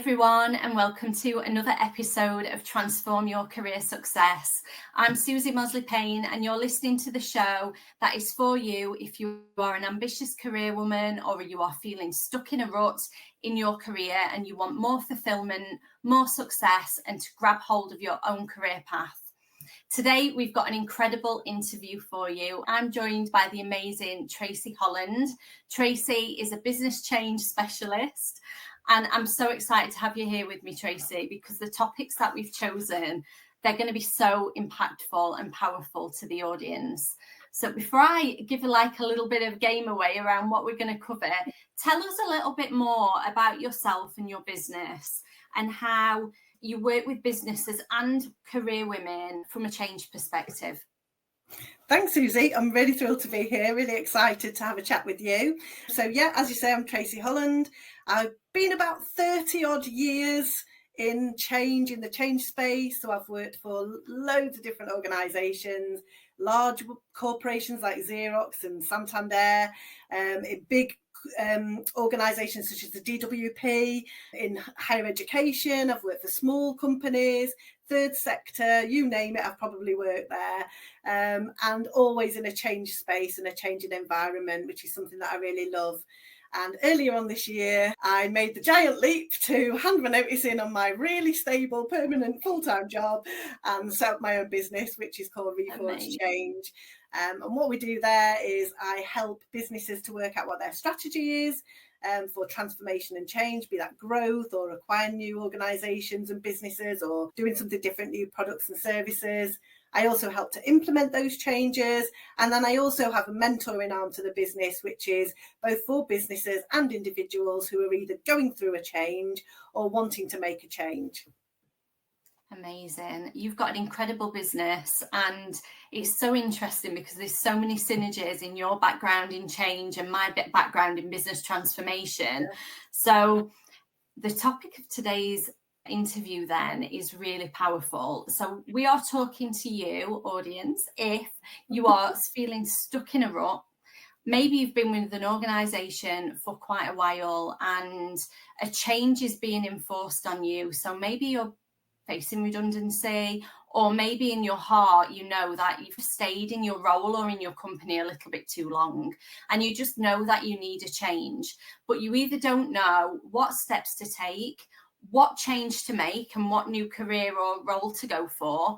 everyone, and welcome to another episode of Transform Your Career Success. I'm Susie Mosley-Payne, and you're listening to the show that is for you if you are an ambitious career woman or you are feeling stuck in a rut in your career and you want more fulfillment, more success, and to grab hold of your own career path. Today, we've got an incredible interview for you. I'm joined by the amazing Tracy Holland. Tracy is a business change specialist, and I'm so excited to have you here with me, Tracy, because the topics that we've chosen, they're going to be so impactful and powerful to the audience. So before I give a little bit of game away around what we're going to cover, tell us a little bit more about yourself and your business and how you work with businesses and career women from a change perspective. Thanks, Susie. I'm really thrilled to be here, really excited to have a chat with you. So yeah, as you say, I'm Tracy Holland. I've been about 30 odd years in the change space. So I've worked for loads of different organisations, large corporations like Xerox and Santander, in big organisations such as the DWP, in higher education. I've worked for small companies, third sector, you name it, I've probably worked there, and always in a change space and a changing environment, which is something that I really love. And earlier on this year, I made the giant leap to hand my notice in on my really stable, permanent, full-time job and set up my own business, which is called Reforge Change. And what we do there is I help businesses to work out what their strategy is for transformation and change, be that growth or acquiring new organisations and businesses or doing something different, new products and services. I also help to implement those changes. And then I also have a mentoring arm to the business, which is both for businesses and individuals who are either going through a change or wanting to make a change. Amazing. You've got an incredible business, and it's so interesting because there's so many synergies in your background in change and my background in business transformation. Yeah. So the topic of today's interview then is really powerful. So we are talking to you, audience, if you are feeling stuck in a rut. Maybe you've been with an organisation for quite a while and a change is being enforced on you. So maybe you're facing redundancy, or maybe in your heart you know that you've stayed in your role or in your company a little bit too long and you just know that you need a change, but you either don't know what steps to take, what change to make and what new career or role to go for,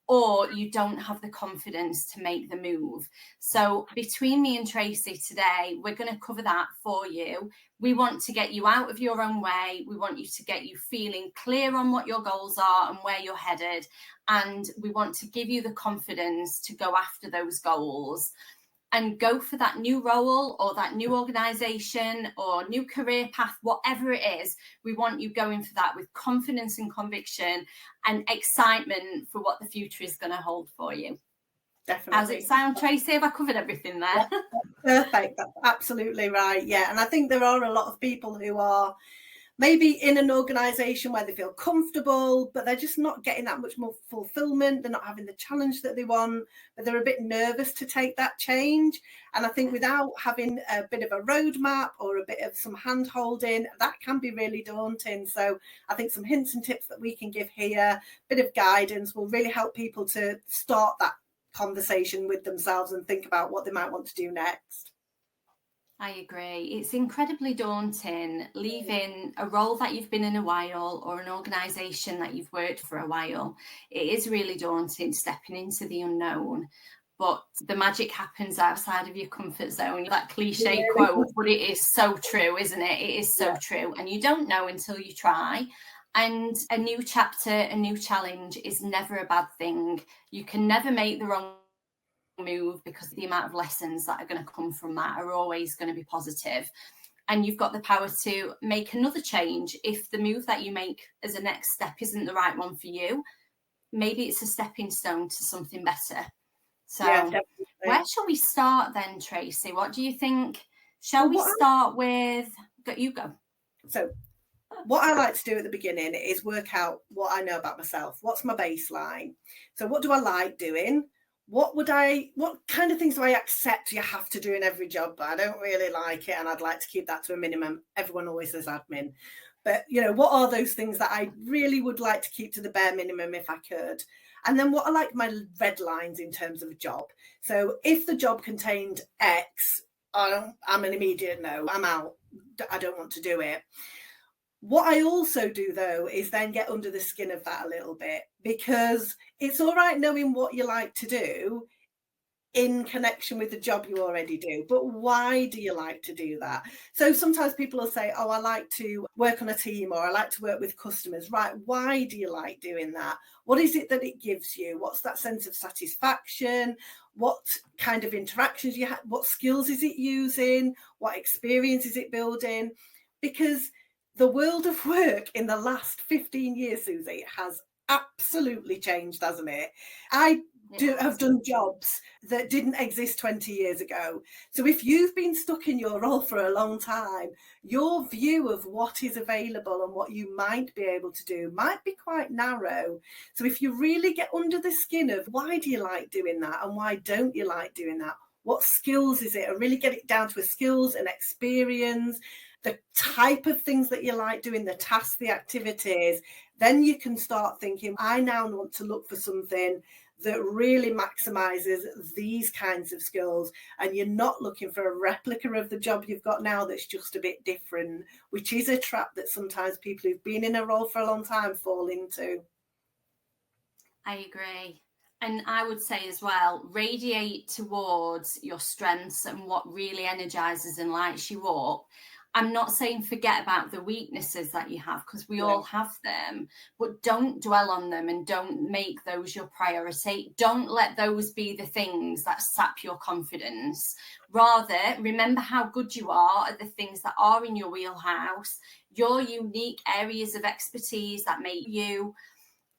or you don't have the confidence to make the move. So between me and Tracy today, we're going to cover that for you. We want to get you out of your own way. We want you to get you feeling clear on what your goals are and where you're headed. And we want to give you the confidence to go after those goals and go for that new role or that new organisation or new career path, whatever it is. We want you going for that with confidence and conviction and excitement for what the future is going to hold for you. Definitely. How's it sound, Tracy? Have I covered everything there? Perfect. That's absolutely right. Yeah. And I think there are a lot of people who are maybe in an organisation where they feel comfortable, but they're just not getting that much more fulfillment. They're not having the challenge that they want, but they're a bit nervous to take that change. And I think without having a bit of a roadmap or a bit of some hand holding, that can be really daunting. So I think some hints and tips that we can give here, a bit of guidance will really help people to start that conversation with themselves and think about what they might want to do next. I agree. It's incredibly daunting leaving a role that you've been in a while or an organisation that you've worked for a while. It is really daunting stepping into the unknown, but the magic happens outside of your comfort zone. That cliche quote, but it is so true, isn't it? It is so true. And you don't know until you try. And a new chapter, a new challenge is never a bad thing. You can never make the wrong move because the amount of lessons that are going to come from that are always going to be positive. And you've got the power to make another change if the move that you make as a next step isn't the right one for you. Maybe it's a stepping stone to something better. So where shall we start then, Tracy? What do you think? Shall we start with, you go. So what I like to do at the beginning is work out what I know about myself. What's my baseline? So what do I like doing? What kind of things do I accept you have to do in every job, but I don't really like it and I'd like to keep that to a minimum? Everyone always says admin. But, what are those things that I really would like to keep to the bare minimum if I could? And then what are like my red lines in terms of a job? So if the job contained X, I'm an immediate no, I'm out. I don't want to do it. What I also do, though, is then get under the skin of that a little bit, because it's all right knowing what you like to do in connection with the job you already do, but why do you like to do that? So sometimes people will say, I like to work on a team, or I like to work with customers. Right, why do you like doing that? What is it that it gives you? What's that sense of satisfaction? What kind of interactions you have? What skills is it using? What experience is it building? Because the world of work in the last 15 years, Susie, has absolutely changed, hasn't it? I have done jobs that didn't exist 20 years ago. So if you've been stuck in your role for a long time, your view of what is available and what you might be able to do might be quite narrow. So if you really get under the skin of why do you like doing that and why don't you like doing that, what skills is it, and really get it down to a skills and experience, the type of things that you like doing, the tasks, the activities, then you can start thinking, I now want to look for something that really maximizes these kinds of skills, and you're not looking for a replica of the job you've got now that's just a bit different, which is a trap that sometimes people who've been in a role for a long time fall into. I agree. And I would say as well, radiate towards your strengths and what really energizes and lights you up. I'm not saying forget about the weaknesses that you have, because we all have them, but don't dwell on them and don't make those your priority. Don't let those be the things that sap your confidence. Rather, remember how good you are at the things that are in your wheelhouse, your unique areas of expertise that make you,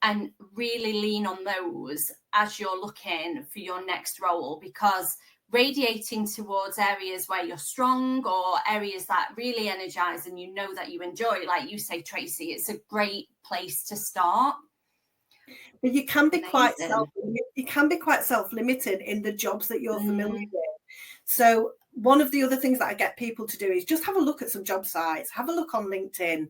and really lean on those as you're looking for your next role, because radiating towards areas where you're strong or areas that really energize and that you enjoy, like you say, Tracy, it's a great place to start. But you can be quite self-limited in the jobs that you're familiar with. So one of the other things that I get people to do is just have a look at some job sites, have a look on LinkedIn.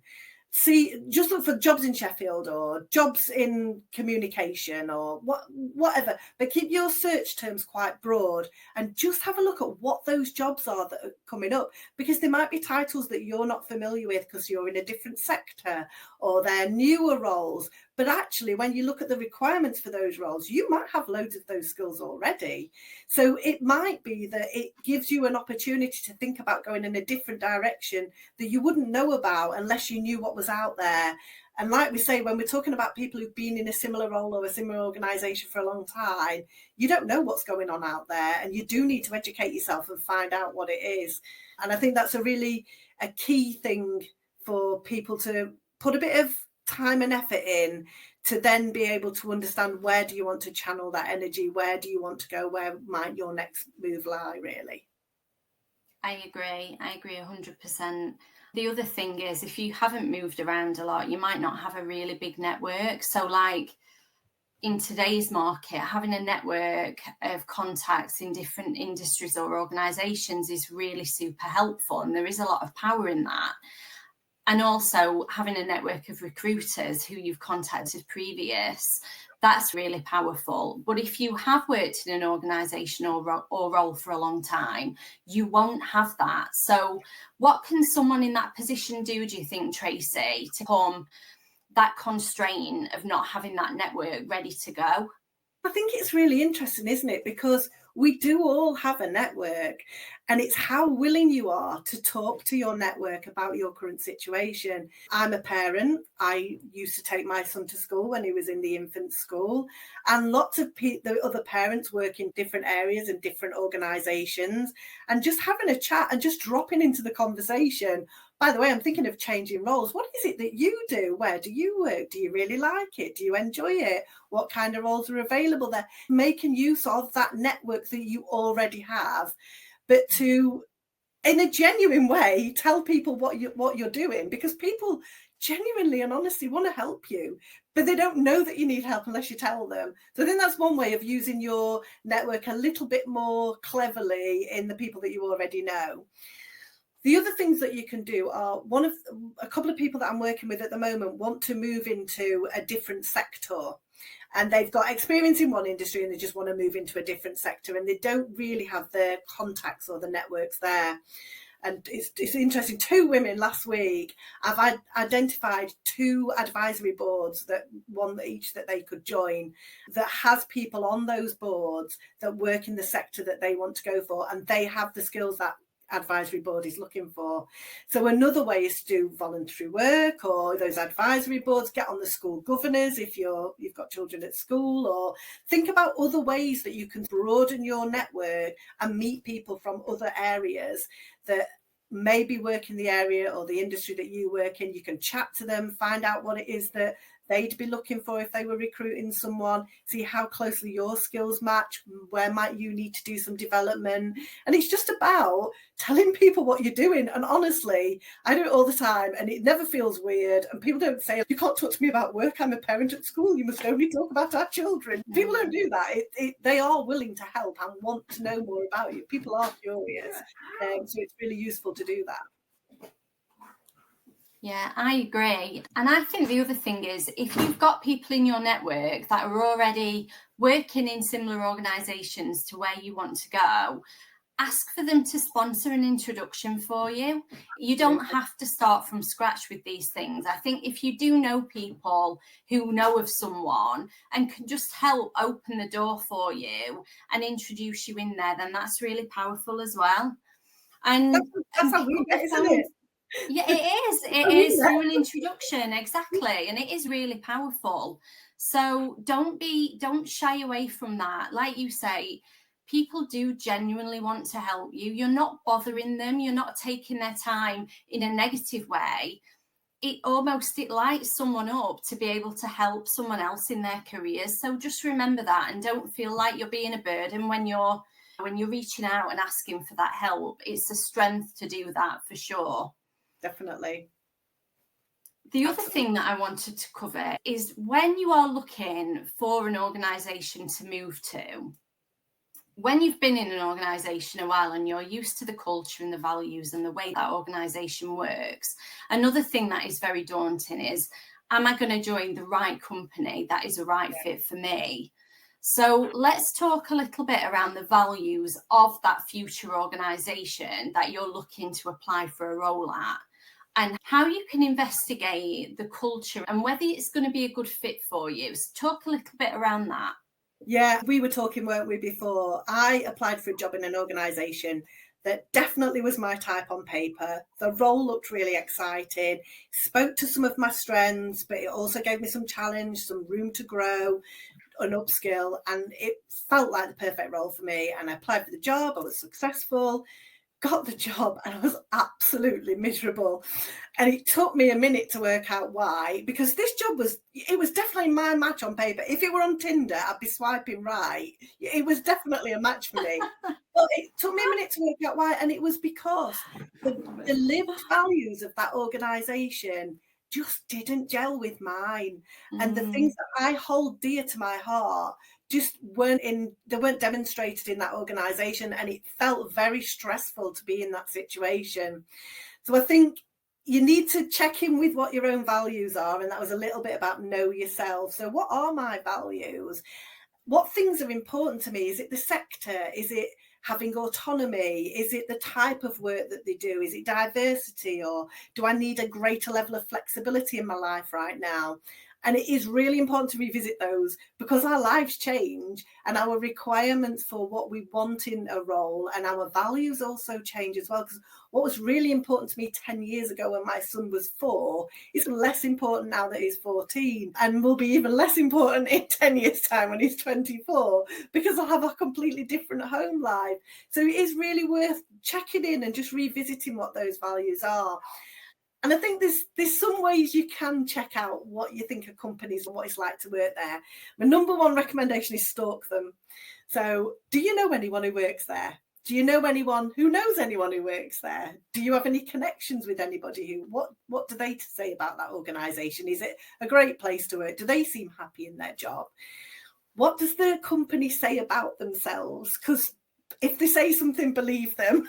Just look for jobs in Sheffield or jobs in communication or whatever, but keep your search terms quite broad and just have a look at what those jobs are that are coming up, because there might be titles that you're not familiar with because you're in a different sector or they're newer roles. But actually, when you look at the requirements for those roles, you might have loads of those skills already. So it might be that it gives you an opportunity to think about going in a different direction that you wouldn't know about unless you knew what was out there. And like we say, when we're talking about people who've been in a similar role or a similar organisation for a long time, you don't know what's going on out there, and you do need to educate yourself and find out what it is. And I think that's a key thing for people to put a bit of time and effort in, to then be able to understand where do you want to channel that energy, where do you want to go, where might your next move lie, really. I agree 100%. The other thing is, if you haven't moved around a lot, you might not have a really big network. So like in today's market, having a network of contacts in different industries or organizations is really super helpful, and there is a lot of power in that. And also having a network of recruiters who you've contacted previous, that's really powerful. But if you have worked in an organisation or role for a long time, you won't have that. So what can someone in that position do you think, Tracy, to come that constraint of not having that network ready to go? I think it's really interesting, isn't it? Because we do all have a network, and it's how willing you are to talk to your network about your current situation. I'm a parent. I used to take my son to school when he was in the infant school, and lots of the other parents work in different areas and different organisations, and just having a chat and just dropping into the conversation. By the way, I'm thinking of changing roles. What is it that you do? Where do you work? Do you really like it? Do you enjoy it? What kind of roles are available there? Making use of that network that you already have, but to, in a genuine way, tell people what you're doing, because people genuinely and honestly want to help you, but they don't know that you need help unless you tell them. So I think that's one way of using your network a little bit more cleverly in the people that you already know. The other things that you can do are, a couple of people that I'm working with at the moment want to move into a different sector, and they've got experience in one industry and they just want to move into a different sector, and they don't really have the contacts or the networks there. And it's interesting, 2 women last week, I've identified 2 advisory boards, that one each that they could join, that has people on those boards that work in the sector that they want to go for, and they have the skills that advisory board is looking for. So another way is to do voluntary work, or those advisory boards, get on the school governors if you've got children at school, or think about other ways that you can broaden your network and meet people from other areas that maybe work in the area or the industry that you work in. You can chat to them, find out what it is that they'd be looking for if they were recruiting someone, see how closely your skills match, where might you need to do some development. And it's just about telling people what you're doing. And honestly, I do it all the time and it never feels weird. And people don't say, you can't talk to me about work, I'm a parent at school, you must only talk about our children. People don't do that. They are willing to help and want to know more about you. People are curious. So it's really useful to do that. Yeah, I agree. And I think the other thing is, if you've got people in your network that are already working in similar organisations to where you want to go, ask for them to sponsor an introduction for you. You don't have to start from scratch with these things. I think if you do know people who know of someone and can just help open the door for you and introduce you in there, then that's really powerful as well. And that's how we get, isn't it? Yeah, it is. It is through an introduction, exactly, and it is really powerful. So don't shy away from that. Like you say, people do genuinely want to help you. You're not bothering them. You're not taking their time in a negative way. It lights someone up to be able to help someone else in their careers. So just remember that, and don't feel like you're being a burden when you're reaching out and asking for that help. It's a strength to do that for sure. Definitely. The other thing that I wanted to cover is, when you are looking for an organisation to move to, when you've been in an organisation a while and you're used to the culture and the values and the way that organisation works, another thing that is very daunting is, am I going to join the right company that is a right fit for me? So let's talk a little bit around the values of that future organisation that you're looking to apply for a role at, and how you can investigate the culture and whether it's going to be a good fit for you. So talk a little bit around that. Yeah, we were talking, weren't we, before? I applied for a job in an organisation that definitely was my type on paper. The role looked really exciting, spoke to some of my strengths, but it also gave me some challenge, some room to grow and upskill, and it felt like the perfect role for me. And I applied for the job, I was successful, got the job, and I was absolutely miserable. And it took me a minute to work out why, because this job was definitely my match on paper. If it were on Tinder, I'd be swiping right. It was definitely a match for me. But it took me a minute to work out why, and it was because the lived values of that organisation just didn't gel with mine. And the things that I hold dear to my heart just weren't demonstrated in that organisation, and it felt very stressful to be in that situation. So I think you need to check in with what your own values are, and that was a little bit about know yourself. So what are my values? What things are important to me? Is it the sector? Is it having autonomy? Is it the type of work that they do? Is it diversity? Or do I need a greater level of flexibility in my life right now? And it is really important to revisit those, because our lives change and our requirements for what we want in a role and our values also change as well. Because what was really important to me 10 years ago when my son was 4 is less important now that he's 14, and will be even less important in 10 years' time when he's 24, because I have a completely different home life. So it is really worth checking in and just revisiting what those values are. And I think there's some ways you can check out what you think of companies and what it's like to work there. My number one recommendation is stalk them. So do you know anyone who works there? Do you know anyone who knows anyone who works there? Do you have any connections with anybody what do they say about that organisation? Is it a great place to work? Do they seem happy in their job? What does the company say about themselves? Because if they say something, believe them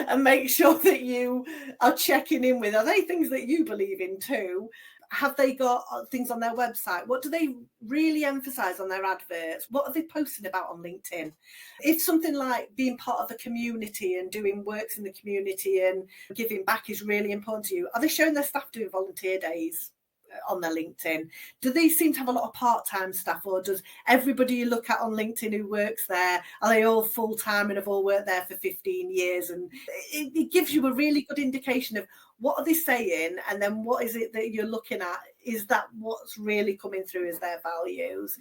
and make sure that you are checking in with, are they things that you believe in too? Have they got things on their website? What do they really emphasize on their adverts? What are they posting about on LinkedIn? If something like being part of a community and doing works in the community and giving back is really important to you, are they showing their staff doing volunteer days on their LinkedIn? Do they seem to have a lot of part-time staff, or does everybody you look at on LinkedIn who works there, are they all full-time and have all worked there for 15 years? And it gives you a really good indication of what are they saying, and then what is it that you're looking at? Is that what's really coming through as their values?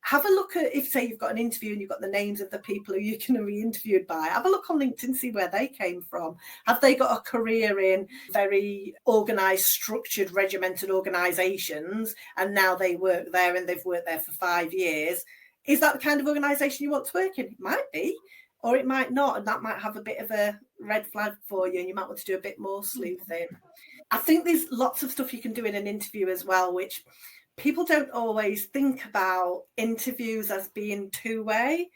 Have a look at, if say you've got an interview and you've got the names of the people who you're going to be interviewed by, have a look on LinkedIn, see where they came from. Have they got a career in very organised, structured, regimented organisations, and now they work there and they've worked there for 5 years? Is that the kind of organisation you want to work in? It might be, or it might not, and that might have a bit of a red flag for you, and you might want to do a bit more sleuthing. I think there's lots of stuff you can do in an interview as well, which people don't always think about interviews as being two-way.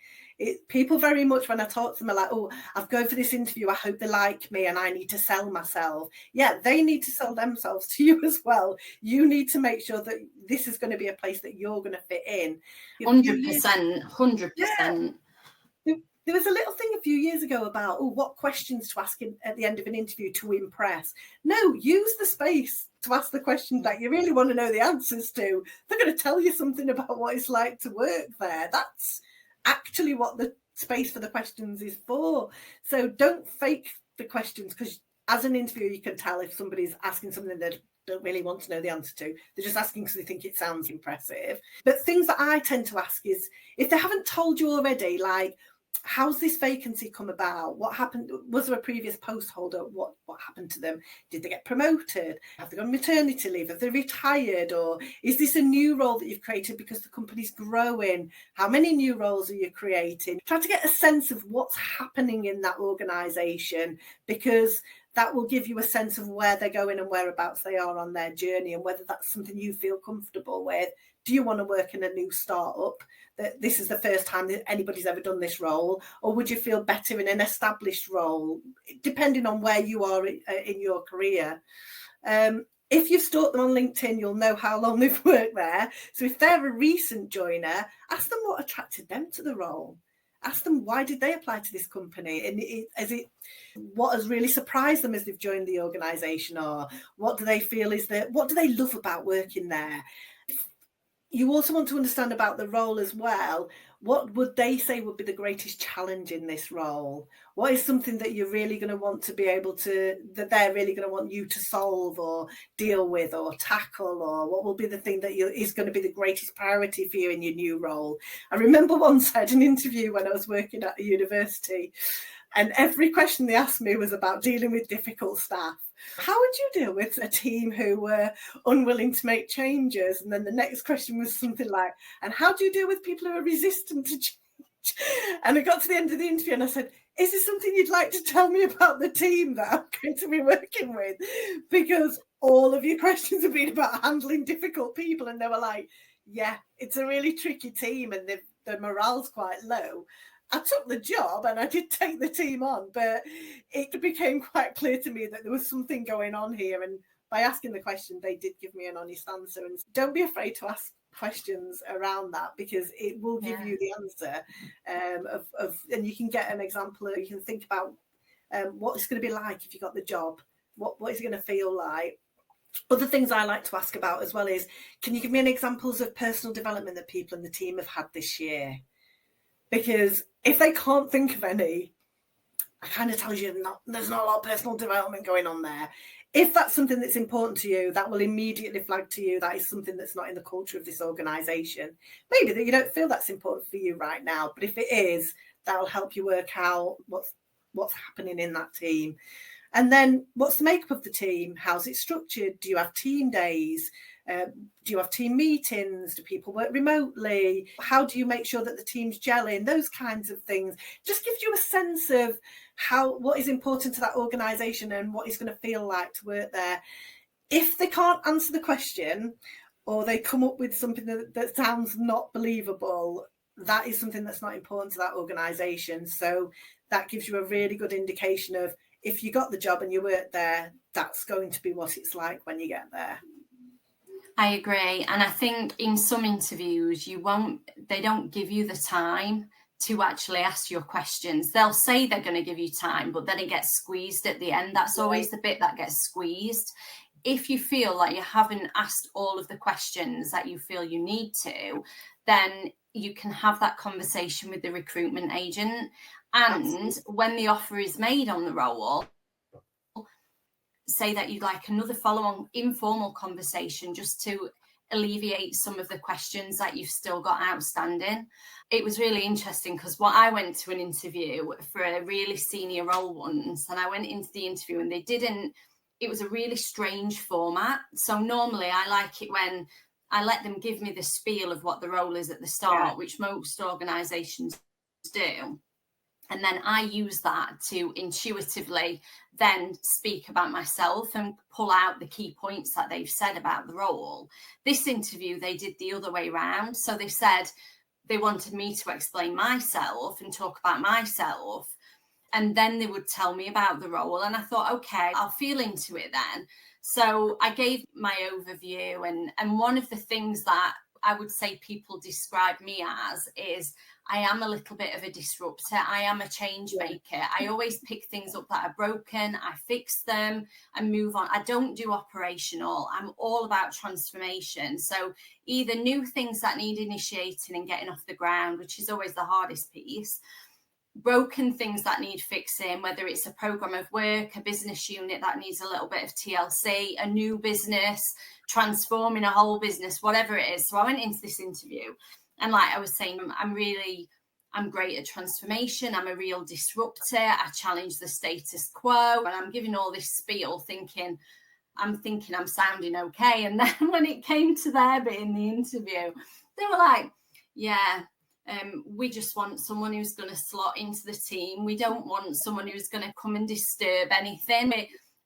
People very much, when I talk to them, are like, oh, I've gone for this interview, I hope they like me and I need to sell myself. Yeah, they need to sell themselves to you as well. You need to make sure that this is going to be a place that you're going to fit in. 100%. Yeah. There was a little thing a few years ago about what questions to ask at the end of an interview to impress. No, use the space to ask the questions that you really want to know the answers to. They're going to tell you something about what it's like to work there. That's actually what the space for the questions is for. So don't fake the questions, because as an interviewer, you can tell if somebody's asking something they don't really want to know the answer to. They're just asking because they think it sounds impressive. But things that I tend to ask is, if they haven't told you already, like, how's this vacancy come about? What happened? Was there a previous post holder? What happened to them? Did they get promoted? Have they gone on maternity leave? Have they retired? Or is this a new role that you've created because the company's growing? How many new roles are you creating? Try to get a sense of what's happening in that organisation, because that will give you a sense of where they're going and whereabouts they are on their journey, and whether that's something you feel comfortable with. Do you want to work in a new startup that this is the first time that anybody's ever done this role, or would you feel better in an established role, depending on where you are in your career? If you've stalked them on LinkedIn, you'll know how long they've worked there. So if they're a recent joiner, ask them what attracted them to the role. Ask them, why did they apply to this company? And what has really surprised them as they've joined the organisation, or what do they feel what do they love about working there? You also want to understand about the role as well. What would they say would be the greatest challenge in this role? What is something that you're really going to want to be able to, that they're really going to want you to solve or deal with or tackle? Or what will be the thing that is going to be the greatest priority for you in your new role? I remember once I had an interview when I was working at a university, and every question they asked me was about dealing with difficult staff. How would you deal with a team who were unwilling to make changes? And then the next question was something like, and how do you deal with people who are resistant to change? And I got to the end of the interview and I said, is there something you'd like to tell me about the team that I'm going to be working with? Because all of your questions have been about handling difficult people. And they were like, yeah, it's a really tricky team and the morale's quite low. I took the job and I did take the team on, but it became quite clear to me that there was something going on here. And by asking the question, they did give me an honest answer. And don't be afraid to ask questions around that, because it will give you the answer and you can get an example, or you can think about what it's going to be like if you got the job. What is it going to feel like? Other things I like to ask about as well is, can you give me any examples of personal development that people in the team have had this year? Because if they can't think of any, it kind of tells you there's not a lot of personal development going on there. If that's something that's important to you, that will immediately flag to you that is something that's not in the culture of this organisation. Maybe that you don't feel that's important for you right now, but if it is, that'll help you work out what's happening in that team. And then what's the makeup of the team? How's it structured? Do you have team days? Do you have team meetings? Do people work remotely? How do you make sure that the team's gelling? Those kinds of things just gives you a sense of what is important to that organisation and what it's going to feel like to work there. If they can't answer the question, or they come up with something that sounds not believable, that is something that's not important to that organisation. So that gives you a really good indication of, if you got the job and you work there, that's going to be what it's like when you get there. I agree. And I think in some interviews, they don't give you the time to actually ask your questions. They'll say they're going to give you time, but then it gets squeezed at the end. That's always the bit that gets squeezed. If you feel like you haven't asked all of the questions that you feel you need to, then you can have that conversation with the recruitment agent. And Absolutely. When the offer is made on the role, say that you'd like another follow-on informal conversation just to alleviate some of the questions that you've still got outstanding. It was really interesting because I went to an interview for a really senior role once, and I went into the interview and it was a really strange format. So normally I like it when I let them give me the spiel of what the role is at the start, which most organisations do. And then I use that to intuitively then speak about myself and pull out the key points that they've said about the role. This interview, they did the other way around. So they said they wanted me to explain myself and talk about myself. And then they would tell me about the role. And I thought, okay, I'll feel into it then. So I gave my overview. And one of the things that I would say people describe me as is I am a little bit of a disruptor. I am a change maker. I always pick things up that are broken. I fix them and move on. I don't do operational. I'm all about transformation. So either new things that need initiating and getting off the ground, which is always the hardest piece, broken things that need fixing, whether it's a program of work, a business unit that needs a little bit of TLC, a new business, transforming a whole business, whatever it is. So I went into this interview and like I was saying, I'm great at transformation. I'm a real disruptor. I challenge the status quo, and I'm giving all this spiel thinking I'm sounding okay. And then when it came to their bit in the interview, they were like, yeah, we just want someone who's going to slot into the team. We don't want someone who's going to come and disturb anything.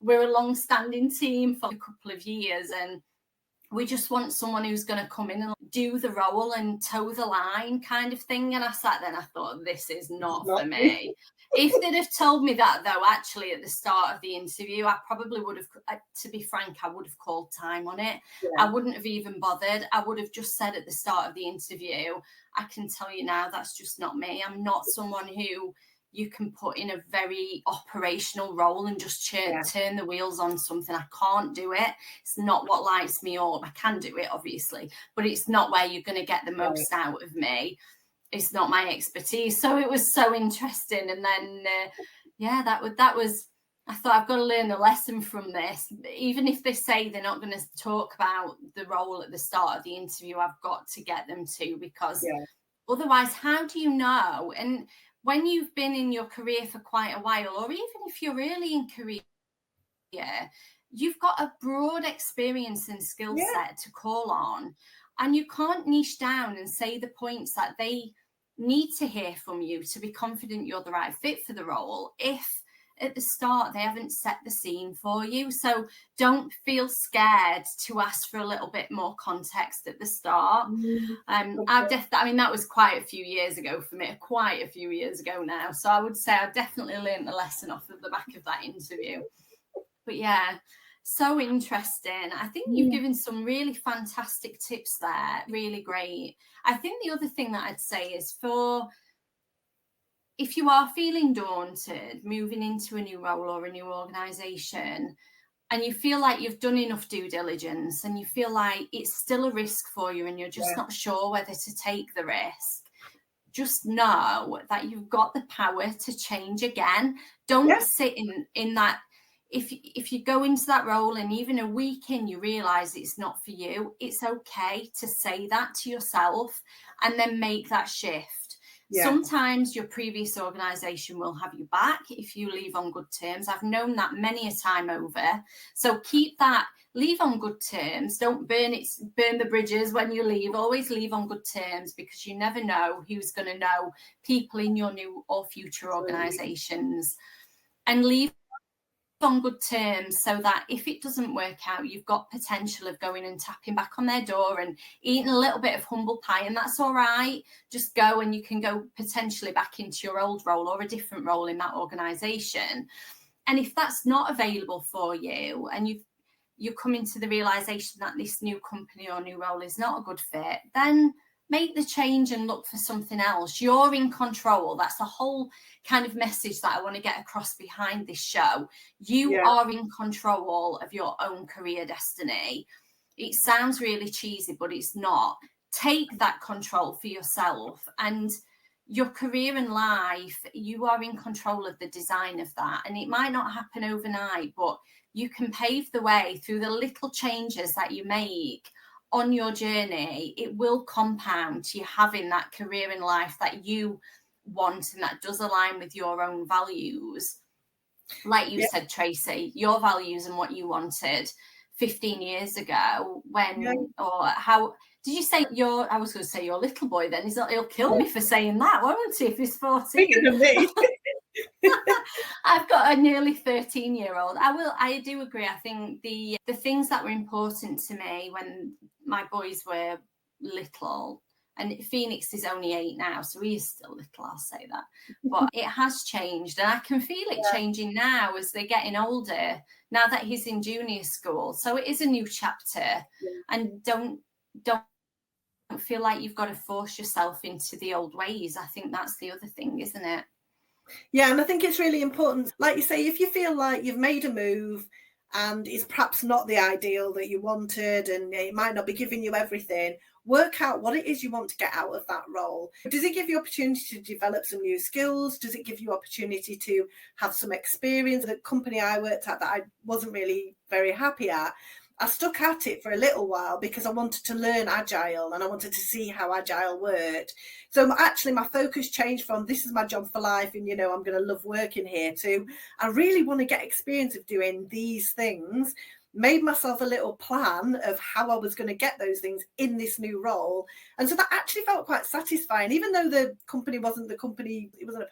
We're a long-standing team for a couple of years, and we just want someone who's going to come in and do the role and toe the line kind of thing. And I sat there and I thought, this is not for me. If they'd have told me that, though, actually at the start of the interview, I probably would have, to be frank, I would have called time on it. Yeah. I wouldn't have even bothered. I would have just said at the start of the interview, I can tell you now, that's just not me. I'm not someone who you can put in a very operational role and just turn the wheels on something. I can't do it. It's not what lights me up. I can do it, obviously, but it's not where you're going to get the most out of me. It's not my expertise. So it was so interesting. And then, that was, I thought, I've got to learn a lesson from this. Even if they say they're not going to talk about the role at the start of the interview, I've got to get them to, because otherwise, how do you know? And when you've been in your career for quite a while, or even if you're early in career, you've got a broad experience and skill set to call on, and you can't niche down and say the points that they need to hear from you to be confident you're the right fit for the role if at the start they haven't set the scene for you. So don't feel scared to ask for a little bit more context at the start. That was quite a few years ago for me, quite a few years ago now. So I would say I've definitely learned the lesson off of the back of that interview. But yeah, so interesting. I think you've given some really fantastic tips there. Really great. I think the other thing that I'd say is if you are feeling daunted moving into a new role or a new organisation, and you feel like you've done enough due diligence and you feel like it's still a risk for you and you're just not sure whether to take the risk, just know that you've got the power to change again. Don't sit in that. If you go into that role and even a week in you realise it's not for you, it's okay to say that to yourself and then make that shift. Sometimes your previous organisation will have you back if you leave on good terms. I've known that many a time over. So keep that, leave on good terms. Don't burn the bridges when you leave. Always leave on good terms, because you never know who's going to know people in your new or future organisations. And leave on good terms, so that if it doesn't work out, you've got potential of going and tapping back on their door and eating a little bit of humble pie, and that's all right. Just go, and you can go potentially back into your old role or a different role in that organisation. And if that's not available for you, and you're coming to the realisation that this new company or new role is not a good fit, then make the change and look for something else. You're in control. That's the whole kind of message that I want to get across behind this show. You are in control of your own career destiny. It sounds really cheesy, but it's not. Take that control for yourself, and your career and life, you are in control of the design of that. And it might not happen overnight, but you can pave the way through the little changes that you make on your journey. It will compound to you having that career in life that you want and that does align with your own values. Like you said, Tracy, your values and what you wanted 15 years ago when, or how did you say I was going to say your little boy then. He'll kill me for saying that, won't he, if he's 14? Bigger than me. I've got a nearly 13-year-old. I do agree. I think the things that were important to me when my boys were little, and Phoenix is only 8 now, so he is still little, I'll say that. But it has changed, and I can feel it changing now as they're getting older, now that he's in junior school. So it is a new chapter, and don't feel like you've got to force yourself into the old ways. I think that's the other thing, isn't it? Yeah, and I think it's really important, like you say, if you feel like you've made a move and it's perhaps not the ideal that you wanted and it might not be giving you everything, work out what it is you want to get out of that role. Does it give you opportunity to develop some new skills? Does it give you opportunity to have some experience? The company I worked at that I wasn't really very happy at, I stuck at it for a little while because I wanted to learn Agile and I wanted to see how Agile worked. So actually my focus changed from this is my job for life and, I'm going to love working here, to I really want to get experience of doing these things. Made myself a little plan of how I was going to get those things in this new role. And so that actually felt quite satisfying. Even though the company, it wasn't a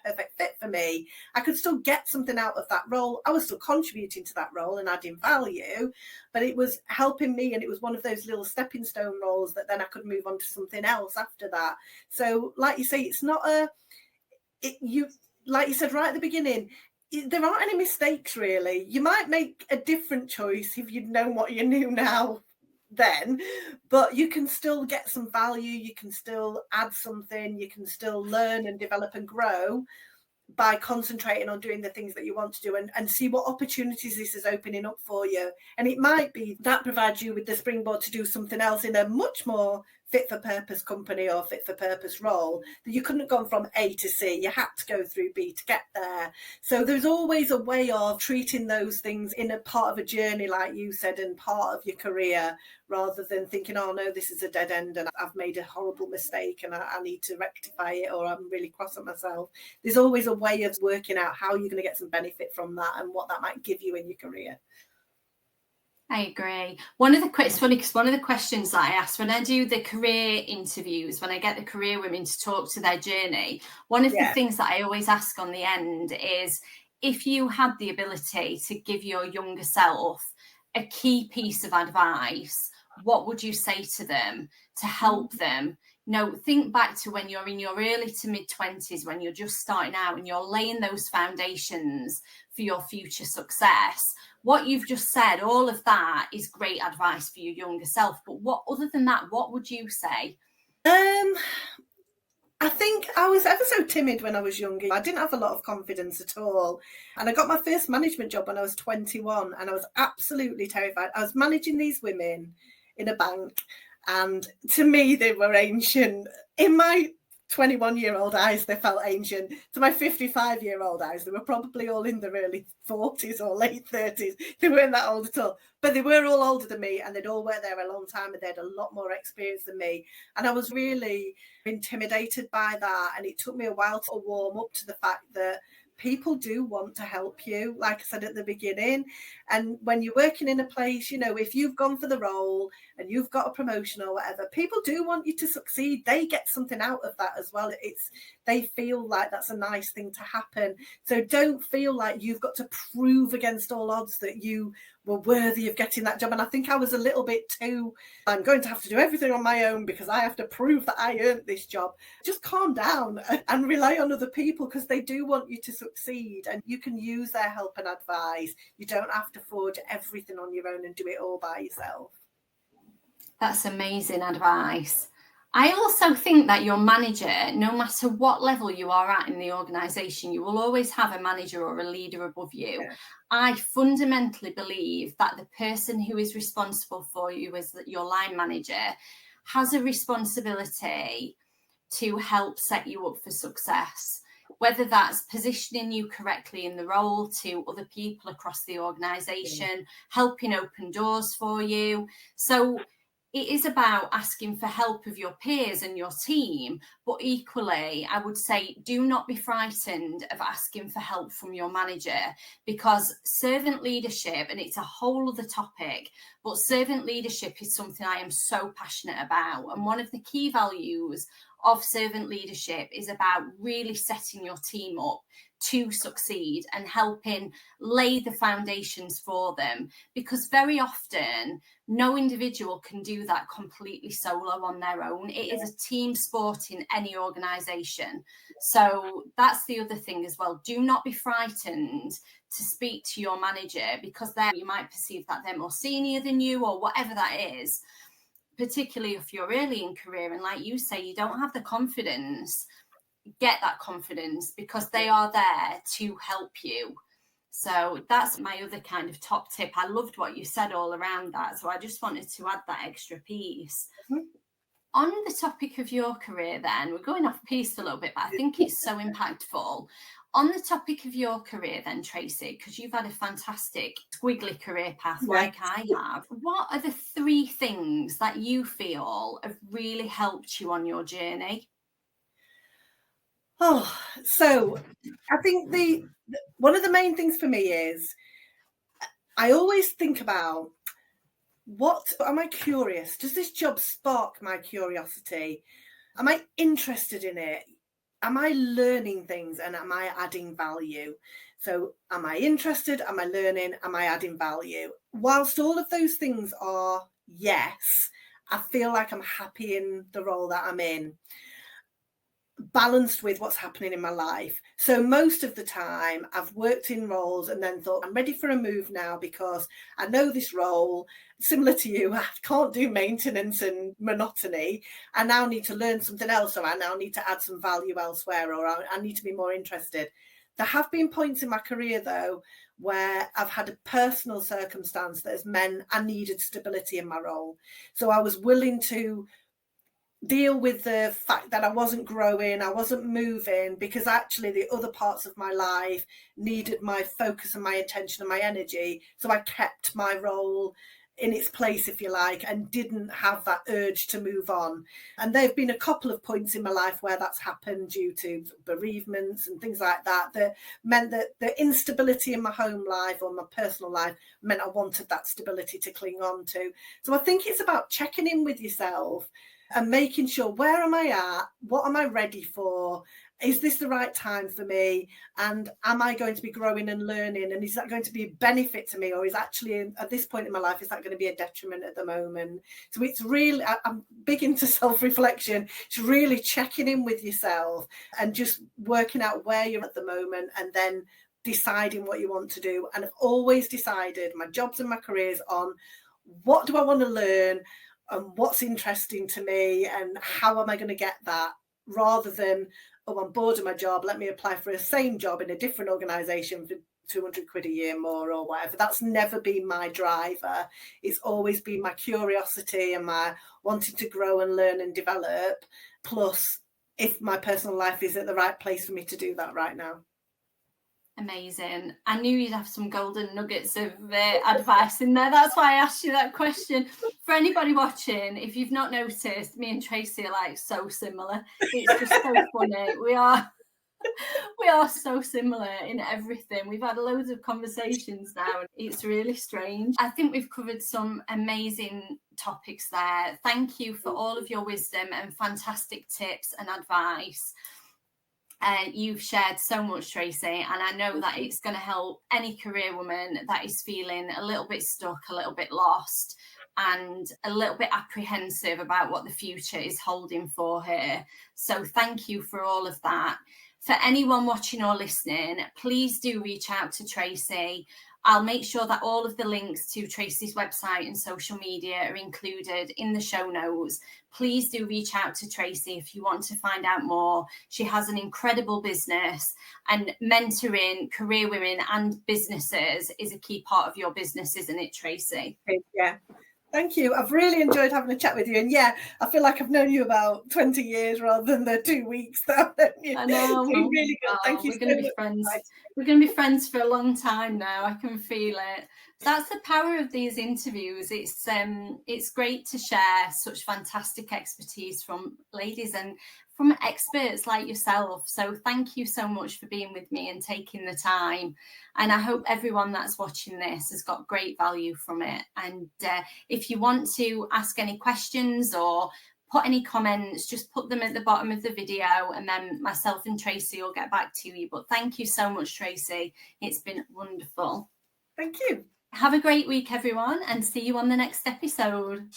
perfect fit for me, I could still get something out of that role. I was still contributing to that role and adding value, but it was helping me. And it was one of those little stepping stone roles that then I could move on to something else after that. So like you say, it's not like you said right at the beginning, there aren't any mistakes really. You might make a different choice if you'd known what you knew now then, but you can still get some value, you can still add something, you can still learn and develop and grow by concentrating on doing the things that you want to do and see what opportunities this is opening up for you. And it might be that provides you with the springboard to do something else in a much more fit for purpose company or fit for purpose role that you couldn't have gone from A to C. You had to go through B to get there. So there's always a way of treating those things in a part of a journey, like you said, and part of your career, rather than thinking, oh no, this is a dead end and I've made a horrible mistake and I need to rectify it, or I'm really cross at myself. There's always a way of working out how you're going to get some benefit from that and what that might give you in your career. I agree. It's funny because one of the questions that I ask when I do the career interviews, when I get the career women to talk to their journey, one of the things that I always ask on the end is, if you had the ability to give your younger self a key piece of advice, what would you say to them to help them? Think back to when you're in your early to mid 20s, when you're just starting out and you're laying those foundations for your future success. What you've just said, all of that is great advice for your younger self. But other than that, what would you say? I think I was ever so timid when I was younger. I didn't have a lot of confidence at all. And I got my first management job when I was 21 and I was absolutely terrified. I was managing these women in a bank and to me they were ancient. In my 21-year-old eyes, they felt ancient. To my 55-year-old eyes, they were probably all in their early 40s or late 30s. They weren't that old at all. But they were all older than me and they'd all worked there a long time and they had a lot more experience than me. And I was really intimidated by that. And it took me a while to warm up to the fact that people do want to help you, like I said at the beginning. And when you're working in a place, you know, if you've gone for the role and you've got a promotion or whatever, people do want you to succeed. They get something out of that as well. They feel like that's a nice thing to happen. So don't feel like you've got to prove against all odds that you were worthy of getting that job. And I think I was a little bit too, I'm going to have to do everything on my own because I have to prove that I earned this job. Just calm down and rely on other people, because they do want you to succeed, and you can use their help and advice. You don't have to forge everything on your own and do it all by yourself. That's amazing advice. I also think that your manager, no matter what level you are at in the organisation, you will always have a manager or a leader above you. Yeah. I fundamentally believe that the person who is responsible for you as your line manager has a responsibility to help set you up for success, whether that's positioning you correctly in the role to other people across the organisation, helping open doors for you. So it is about asking for help of your peers and your team, but equally, I would say, do not be frightened of asking for help from your manager, because servant leadership, and it's a whole other topic, but servant leadership is something I am so passionate about. And one of the key values of servant leadership is about really setting your team up to succeed and helping lay the foundations for them, because very often no individual can do that completely solo on their own. It is a team sport in any organisation. So that's the other thing as well. Do not be frightened to speak to your manager, because you might perceive that they're more senior than you or whatever that is, particularly if you're early in career. And like you say, you don't have the confidence. Get that confidence, because they are there to help you. So that's my other kind of top tip. I loved what you said all around that, so I just wanted to add that extra piece. On the topic of your career then, we're going off piece a little bit, but I think it's so impactful. On the topic of your career then, Tracy, because you've had a fantastic squiggly career path like I have, what are the 3 things that you feel have really helped you on your journey? Oh, so I think one of the main things for me is I always think about, what am I curious? Does this job spark my curiosity? Am I interested in it? Am I learning things, and am I adding value? So am I interested? Am I learning? Am I adding value? Whilst all of those things are yes, I feel like I'm happy in the role that I'm in, balanced with what's happening in my life. So most of the time I've worked in roles and then thought, I'm ready for a move now, because I know this role, similar to you, I can't do maintenance and monotony. I now need to learn something else, or I now need to add some value elsewhere, or I need to be more interested. There have been points in my career though where I've had a personal circumstance that has meant I needed stability in my role. So I was willing to deal with the fact that I wasn't growing, I wasn't moving, because actually the other parts of my life needed my focus and my attention and my energy. So I kept my role in its place, if you like, and didn't have that urge to move on. And there have been a couple of points in my life where that's happened due to bereavements and things like that, that meant that the instability in my home life or my personal life meant I wanted that stability to cling on to. So I think it's about checking in with yourself and making sure, where am I at? What am I ready for? Is this the right time for me? And am I going to be growing and learning? And is that going to be a benefit to me? Or is actually, at this point in my life, is that going to be a detriment at the moment? So it's really, I'm big into self-reflection. It's really checking in with yourself and just working out where you're at the moment, and then deciding what you want to do. And I've always decided my jobs and my careers on what do I want to learn, and what's interesting to me, and how am I going to get that, rather than, oh, I'm bored of my job, let me apply for the same job in a different organisation for 200 quid a year more or whatever. That's never been my driver. It's always been my curiosity and my wanting to grow and learn and develop, plus if my personal life is at the right place for me to do that right now. Amazing. I knew you'd have some golden nuggets of advice in there. That's why I asked you that question. For anybody watching, if you've not noticed, me and Tracy are like so similar. It's just so funny. We are. We are so similar in everything. We've had loads of conversations now. It's really strange. I think we've covered some amazing topics there. Thank you for all of your wisdom and fantastic tips and advice. You've shared so much, Tracy, and I know that it's going to help any career woman that is feeling a little bit stuck, a little bit lost, and a little bit apprehensive about what the future is holding for her. So thank you for all of that. For anyone watching or listening, please do reach out to Tracy. I'll make sure that all of the links to Tracy's website and social media are included in the show notes. Please do reach out to Tracy if you want to find out more. She has an incredible business, and mentoring career women and businesses is a key part of your business, isn't it, Tracy? Yeah. Thank you. I've really enjoyed having a chat with you. And yeah, I feel like I've known you about 20 years rather than the 2 weeks that I've known you. I know. So really good. Thank you. We're going to be friends. We're going to be friends for a long time now. I can feel it. That's the power of these interviews. It's great to share such fantastic expertise from ladies and from experts like yourself. So thank you so much for being with me and taking the time. And I hope everyone that's watching this has got great value from it. And if you want to ask any questions or put any comments, just put them at the bottom of the video, and then myself and Tracy will get back to you. But thank you so much, Tracy. It's been wonderful. Thank you. Have a great week, everyone, and see you on the next episode.